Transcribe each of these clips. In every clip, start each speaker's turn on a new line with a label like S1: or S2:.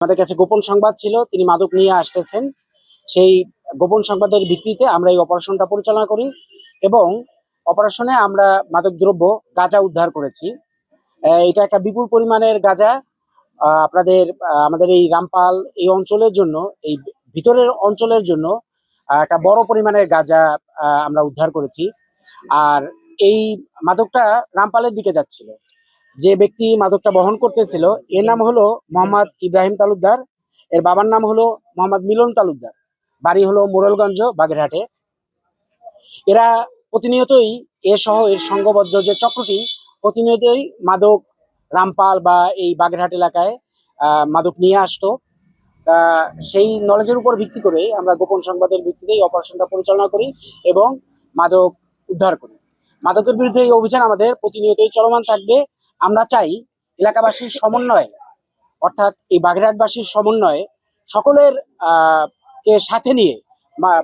S1: আমাদের কাছে গোপন সংবাদ ছিল তিনি মাদক নিয়ে আসতেছেন। সেই গোপন সংবাদের ভিত্তিতে আমরা এই অপারেশনটা পরিচালনা করি এবং অপারেশনে আমরা মাদকদ্রব্য গাঁজা উদ্ধার করেছি। এটা একটা বিপুল পরিমাণের গাঁজা। আমাদের এই রামপাল এই অঞ্চলের জন্য, এই ভিতরের অঞ্চলের জন্য একটা বড় পরিমাণের গাঁজা আমরা উদ্ধার করেছি। আর এই মাদকটা রামপালের দিকে যাচ্ছিল। যে ব্যক্তি মাদকটা বহন করতেছিল এর নাম হলো মোহাম্মদ ইব্রাহিম তালুকদার। এর বাবার নাম হলো মোহাম্মদ মিলন তালুকদার। বাড়ি হলো মোরেলগঞ্জ, বাগেরহাটে। এরা প্রতিনিয়তই সহ এর সংঘবদ্ধ যে চক্রটি প্রতিনিয়তই মাদক রামপাল বা এই বাগেরহাট এলাকায় মাদক নিয়ে আসতো। সেই নলেজের উপর ভিত্তি করে আমরা গোপন সংবাদের ভিত্তিতে এই অপারেশনটা পরিচালনা করি এবং মাদক উদ্ধার করি। মাদকের বিরুদ্ধে এই অভিযান আমাদের প্রতিনিয়তই চলমান থাকবে। আমরা চাই এলাকাবাসীর সমন্বয়ে, অর্থাৎ এই বাগেরহাটবাসীর সমন্বয়ে সকলের কে সাথে নিয়ে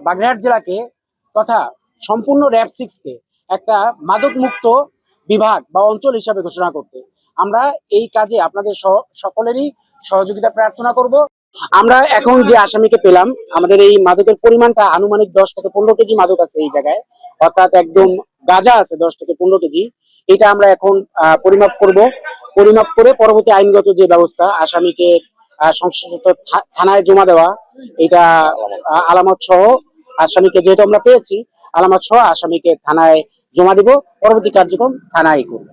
S1: বাগেরহাট জেলাকে তথা সম্পূর্ণ র‍্যাব-6 কে একটা মাদক মুক্ত বিভাগ বা অঞ্চল হিসাবে ঘোষণা করতে আমরা এই কাজে আপনাদের সকলেরই সহযোগিতা প্রার্থনা করব। আমরা এখন যে আসামিকে পেলাম, আমাদের এই মাদকের পরিমাণটা আনুমানিক 10 থেকে 15 কেজি মাদক আছে এই জায়গায়, অর্থাৎ একদম গাঁজা আছে 10 থেকে 15 কেজি। এটা আমরা এখন পরিমাপ করব। পরিমাপ করে পরবর্তী আইনগত যে ব্যবস্থা, আসামিকে সংশ্লিষ্ট থানায় জমা দেওয়া, এটা আলামত সহ আসামিকে যেহেতু আমরা পেয়েছি, আলামত সহ আসামিকে থানায় জমা দিব। পরবর্তী কার্যক্রম থানায় করব।